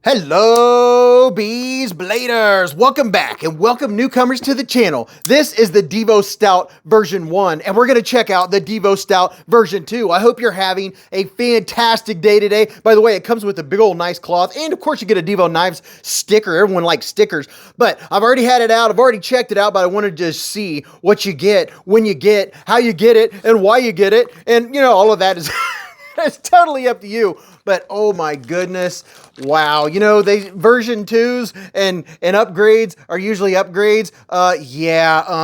Hello, Beez Bladers! Welcome back and welcome newcomers to the channel. This is the DIVO STOUT version 1 and we're going to check out the DIVO STOUT version 2. I hope you're having a fantastic day today. By the way, it comes with a big old nice cloth and of course you get a DIVO Knives sticker. Everyone likes stickers, but I've already had it out. I've already checked it out, but I wanted to just see what you get, when you get, how you get it, and why you get it. And you know, all of that is it's totally up to you. But oh my goodness, wow. You know, they version 2s and upgrades are usually upgrades.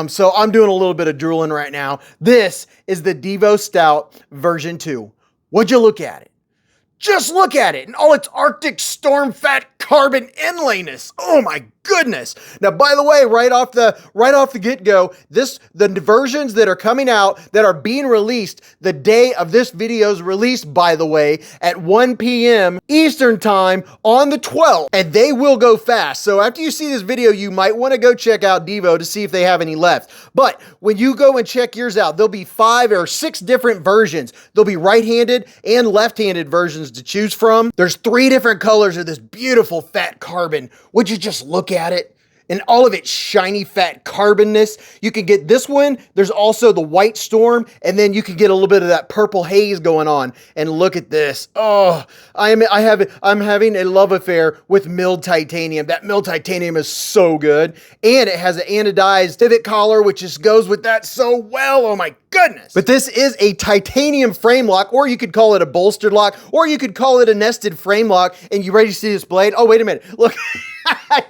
So I'm doing a little bit of drooling right now. This is the DIVO STOUT version 2. Would you look at it? Just look at it in all its Arctic storm fat carbon inlayness. Oh my goodness. Now, by the way, right off the get-go, the versions that are coming out that are being released the day of this video's release, by the way, at 1 p.m. Eastern time on the 12th, and they will go fast. So after you see this video, you might want to go check out DIVO to see if they have any left. But when you go and check yours out, there'll be 5 or 6 different versions. There'll be right-handed and left-handed versions to choose from. There's 3 different colors of this beautiful fat carbon. Would you just look at it? And all of its shiny fat carbonness. You can get this one. There's also the white storm, and then you can get a little bit of that purple haze going on. And look at this. Oh, I'm having a love affair with milled titanium. That milled titanium is so good. And it has an anodized pivot collar, which just goes with that so well. Oh my goodness. But this is a titanium frame lock, or you could call it a bolstered lock, or you could call it a nested frame lock. And you ready to see this blade? Oh, wait a minute. Look.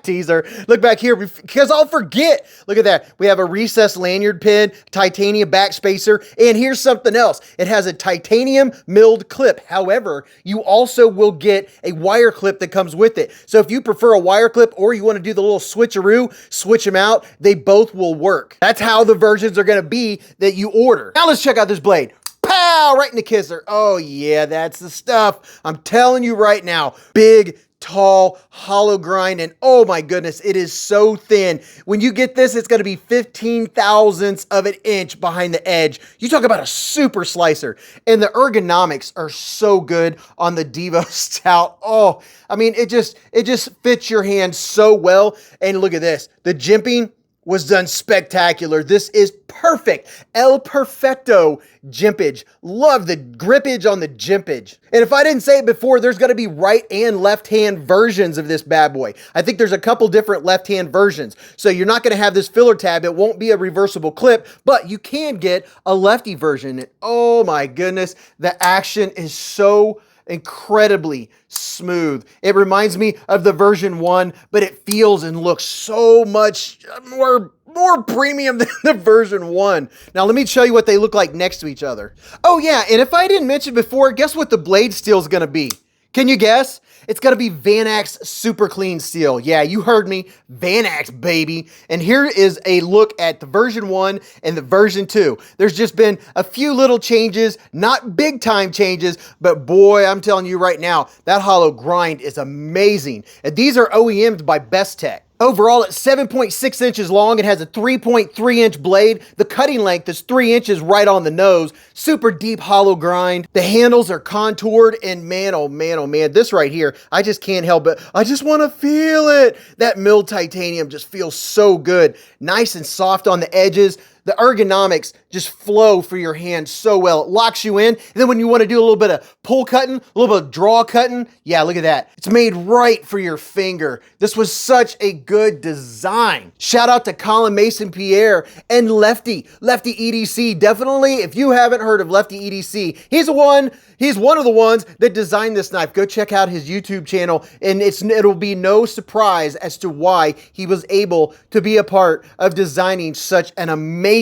Teaser. Look back here because I'll forget. Look at that. We have a recessed lanyard pin, titanium back spacer, and here's something else. It has a titanium milled clip. However, you also will get a wire clip that comes with it. So if you prefer a wire clip or you want to do the little switcheroo, switch them out, they both will work. That's how the versions are going to be that you order. Now let's check out this blade. Pow! Right in the kisser. Oh yeah, that's the stuff. I'm telling you right now. Big, tall, hollow grind, and oh my goodness, it is so thin. When you get this, it's going to be 15 thousandths of an inch behind the edge. You talk about a super slicer, and the ergonomics are so good on the DIVO STOUT. Oh, I mean, it just fits your hand so well. And look at this, the jimping was done spectacular. This is perfect. El Perfecto jimpage. Love the grippage on the jimpage. And if I didn't say it before, there's going to be right and left hand versions of this bad boy. I think there's a couple different left hand versions. So you're not going to have this filler tab. It won't be a reversible clip, but you can get a lefty version. And oh my goodness, the action is so incredibly smooth. It reminds me of the version 1, but it feels and looks so much more premium than the version 1. Now let me show you what they look like next to each other. Oh yeah, and if I didn't mention before, guess what the blade steel is going to be? Can you guess? It's going to be Vanax Super Clean Steel. Yeah, you heard me. Vanax, baby. And here is a look at the version 1 and the version 2. There's just been a few little changes, not big time changes, but boy, I'm telling you right now, that hollow grind is amazing. And these are OEM'd by Best Tech. Overall, it's 7.6 inches long. It has a 3.3 inch blade. The cutting length is 3 inches right on the nose. Super deep hollow grind. The handles are contoured, and man, oh man, this right here, I just can't help it. I just want to feel it. That milled titanium just feels so good. Nice and soft on the edges. The ergonomics just flow for your hand so well. It locks you in. And then when you want to do a little bit of pull cutting, a little bit of draw cutting, yeah, look at that. It's made right for your finger. This was such a good design. Shout out to Colin Mason Pierre and Lefty EDC. Definitely, if you haven't heard of Lefty EDC, he's one of the ones that designed this knife. Go check out his YouTube channel, and it'll be no surprise as to why he was able to be a part of designing such an amazing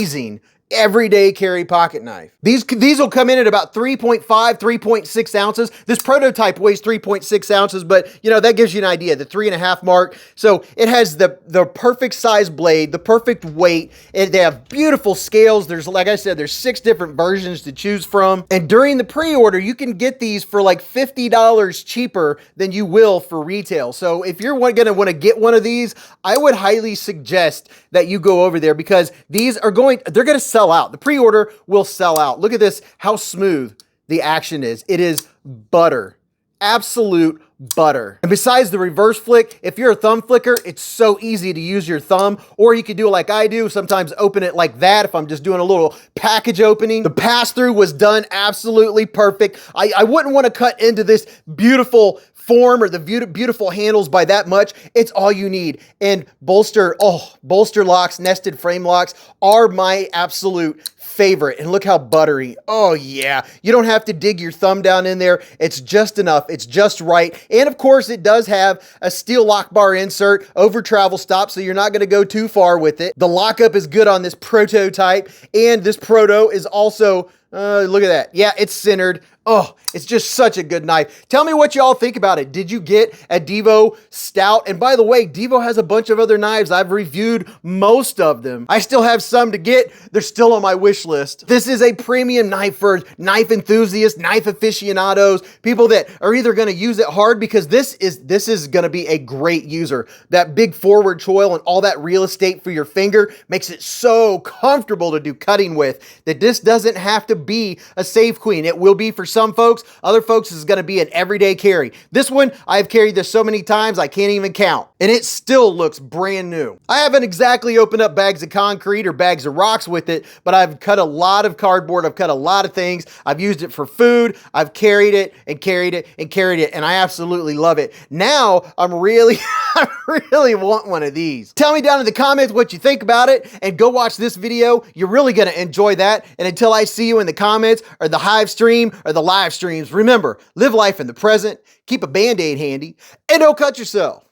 everyday carry pocket knife. These will come in at about 3.5, 3.6 ounces. This prototype weighs 3.6 ounces, but you know, that gives you an idea, the 3.5 mark. So it has the perfect size blade, the perfect weight, and they have beautiful scales. There's, like I said, there's 6 different versions to choose from. And during the pre-order, you can get these for like $50 cheaper than you will for retail. So if you're gonna wanna get one of these, I would highly suggest that you go over there because they're gonna sell out. The pre-order will sell out. Look at this, how smooth the action is. It is butter. absolute butter. And besides the reverse flick, if you're a thumb flicker, it's so easy to use your thumb, or you could do it like I do, sometimes open it like that if I'm just doing a little package opening. The pass-through was done absolutely perfect. I wouldn't want to cut into this beautiful form or the beautiful handles by that much. It's all you need. And bolster locks, nested frame locks are my absolute favorite. And look how buttery. Oh yeah. You don't have to dig your thumb down in there. It's just enough. It's just right. And of course it does have a steel lock bar insert over travel stop, so you're not going to go too far with it. The lockup is good on this prototype, and this proto is also look at that. Yeah, it's centered. Oh, it's just such a good knife. Tell me what y'all think about it. Did you get a DIVO Stout? And by the way, DIVO has a bunch of other knives. I've reviewed most of them. I still have some to get. They're still on my wish list. This is a premium knife for knife enthusiasts, knife aficionados, people that are either going to use it hard, because this is going to be a great user. That big forward choil and all that real estate for your finger makes it so comfortable to do cutting with that this doesn't have to be a save queen. It will be for some folks. Other folks is going to be an everyday carry. This one, I've carried this so many times I can't even count, and it still looks brand new. I haven't exactly opened up bags of concrete or bags of rocks with it, but I've cut a lot of cardboard. I've cut a lot of things. I've used it for food. I've carried it and carried it and carried it, and I absolutely love it. Now I really want one of these. Tell me down in the comments what you think about it, and go watch this video. You're really going to enjoy that. And until I see you in the comments or the Hive stream or the live streams, remember, live life in the present, keep a Band-Aid handy, and don't cut yourself.